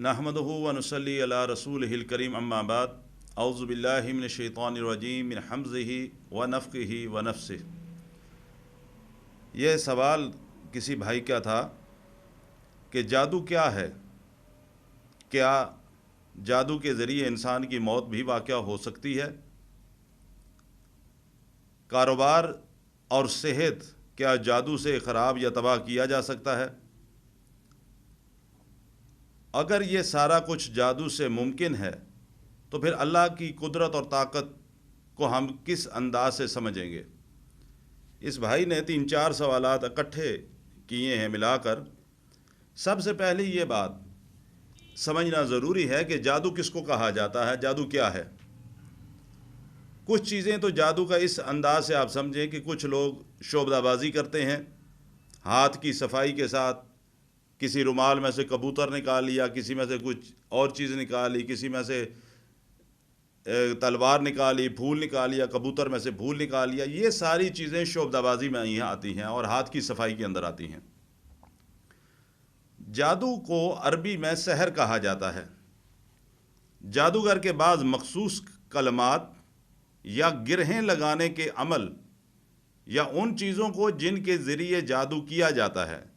नहमदुहु व नुसल्ली अला रसूलिहिल करीम अम्मा बाद औज़ु बिल्लाहि मिनश शैतानिर रजीम मिन हम्ज़िहि व नफ़्ख़िहि व नफ़्सिहि। ये सवाल किसी भाई का था कि जादू क्या है, क्या जादू के ज़रिए इंसान की मौत भी वाक़या हो सकती है? कारोबार और सेहत क्या जादू से ख़राब या तबाह किया जा सकता है? अगर ये सारा कुछ जादू से मुमकिन है तो फिर अल्लाह की कुदरत और ताकत को हम किस अंदाज से समझेंगे? इस भाई ने 3-4 सवालात इकट्ठे किए हैं मिलाकर। सबसे पहले ये बात समझना ज़रूरी है कि जादू किसको कहा जाता है, जादू क्या है। कुछ चीज़ें तो जादू का इस अंदाज से आप समझें कि कुछ लोग शोबदाबाजी करते हैं, हाथ की सफाई के साथ किसी रुमाल में से कबूतर निकाल लिया, किसी में से कुछ और चीज़ निकाली, किसी में से तलवार निकाली, फूल निकाल लिया, कबूतर में से फूल निकाल लिया। ये सारी चीज़ें शोबदाबाजी में यहाँ आती हैं और हाथ की सफाई के अंदर आती हैं। जादू को अरबी में सहर कहा जाता है। जादूगर के बाद मखसूस कलमात या गिरहें लगाने के अमल या उन चीज़ों को जिनके ज़रिए जादू किया जाता है,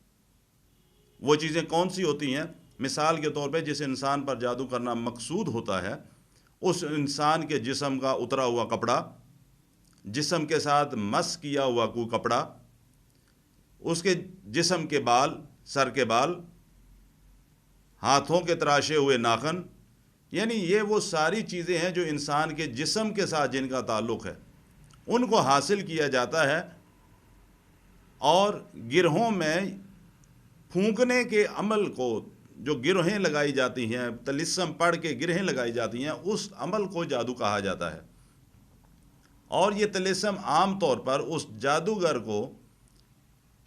वो चीज़ें कौन सी होती हैं? मिसाल के तौर पे जिस इंसान पर जादू करना मकसूद होता है उस इंसान के जिस्म का उतरा हुआ कपड़ा, जिस्म के साथ मस किया हुआ कोई कपड़ा, उसके जिस्म के बाल, सर के बाल, हाथों के तराशे हुए नाखन, यानी ये वो सारी चीज़ें हैं जो इंसान के जिस्म के साथ जिनका ताल्लुक़ है, उनको हासिल किया जाता है। और गिरहों में फूंकने के अमल को, जो गिरहें लगाई जाती हैं, तलिस्म पढ़ के गिरहें लगाई जाती हैं, उस अमल को जादू कहा जाता है। और ये तलिस्म आम तौर पर उस जादूगर को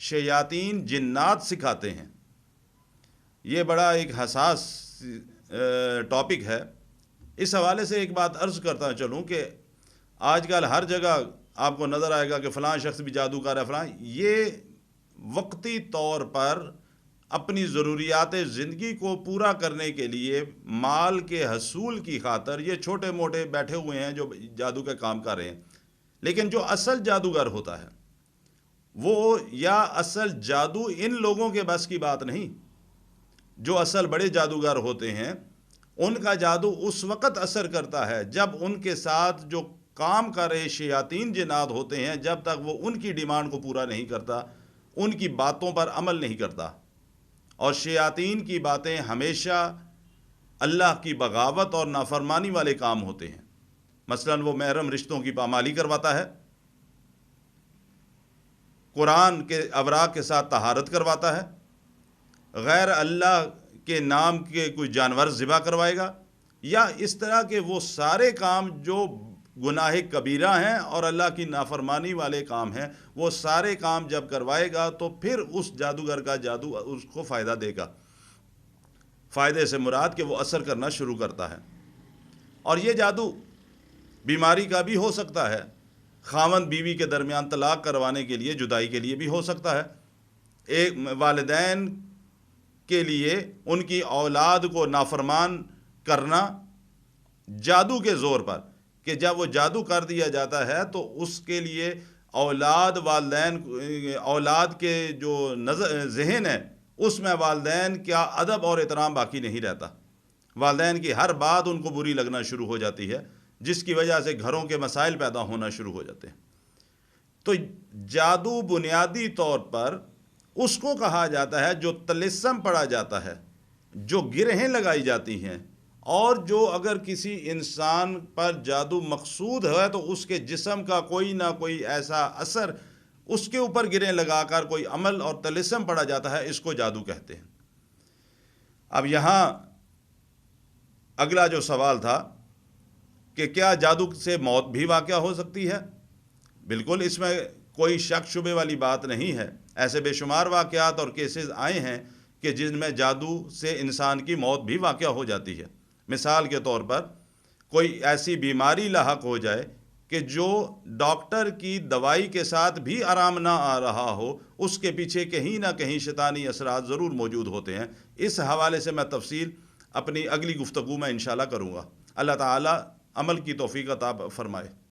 शयातीन जिन्नात सिखाते हैं। ये बड़ा एक हसास टॉपिक है। इस हवाले से एक बात अर्ज़ करता चलूँ कि आजकल हर जगह आपको नज़र आएगा कि फ़लाँ शख्स भी जादूगर है, फ़लाँ। ये वक्ती तौर पर अपनी ज़रूरियात ज़िंदगी को पूरा करने के लिए, माल के हसूल की खातर ये छोटे मोटे बैठे हुए हैं जो जादू के काम कर रहे हैं। लेकिन जो असल जादूगर होता है वो, या असल जादू इन लोगों के बस की बात नहीं। जो असल बड़े जादूगर होते हैं उनका जादू उस वक़्त असर करता है जब उनके साथ जो काम कर रहे शयातीन जिन्नात होते हैं, जब तक वो उनकी डिमांड को पूरा नहीं करता, उनकी बातों पर अमल नहीं करता। और शयातीन की बातें हमेशा अल्लाह की बगावत और नाफरमानी वाले काम होते हैं। मसलन वो महरम रिश्तों की पामाली करवाता है, कुरान के अवराक के साथ तहारत करवाता है, गैर अल्लाह के नाम के कोई जानवर ज़िबा करवाएगा, या इस तरह के वो सारे काम जो गुनाह कबीरा हैं और अल्लाह की नाफरमानी वाले काम हैं, वो सारे काम जब करवाएगा तो फिर उस जादूगर का जादू उसको फ़ायदा देगा। फ़ायदे से मुराद कि वो असर करना शुरू करता है। और ये जादू बीमारी का भी हो सकता है, खावंद बीवी के दरमियान तलाक करवाने के लिए, जुदाई के लिए भी हो सकता है। एक वालिदैन के लिए उनकी औलाद को नाफरमान करना जादू के ज़ोर पर, कि जब वो जादू कर दिया जाता है तो उसके लिए औलाद, वालिदैन, औलाद के जो ज़हन है उसमें वालिदैन का अदब और एहतराम बाकी नहीं रहता। वालिदैन की हर बात उनको बुरी लगना शुरू हो जाती है, जिसकी वजह से घरों के मसाइल पैदा होना शुरू हो जाते हैं। तो जादू बुनियादी तौर पर उसको कहा जाता है जो तलिस्म पढ़ा जाता है, जो गिरहें लगाई जाती हैं, और जो अगर किसी इंसान पर जादू मकसूद है तो उसके जिस्म का कोई ना कोई ऐसा असर, उसके ऊपर गिरहें लगाकर कोई अमल और तलिस्म पढ़ा जाता है, इसको जादू कहते हैं। अब यहाँ अगला जो सवाल था कि क्या जादू से मौत भी वाक़या हो सकती है? बिल्कुल, इसमें कोई शक शुबे वाली बात नहीं है। ऐसे बेशुमार वाक़यात और केसेस आए हैं कि जिनमें जादू से इंसान की मौत भी वाक़या हो जाती है। मिसाल के तौर पर कोई ऐसी बीमारी लाहक हो जाए कि जो डॉक्टर की दवाई के साथ भी आराम ना आ रहा हो, उसके पीछे कहीं ना कहीं शैतानी असरात ज़रूर मौजूद होते हैं। इस हवाले से मैं तफसील اپنی اگلی گفتگو میں انشاءاللہ کروں گا۔ اللہ تعالیٰ عمل کی توفیق عطا فرمائے۔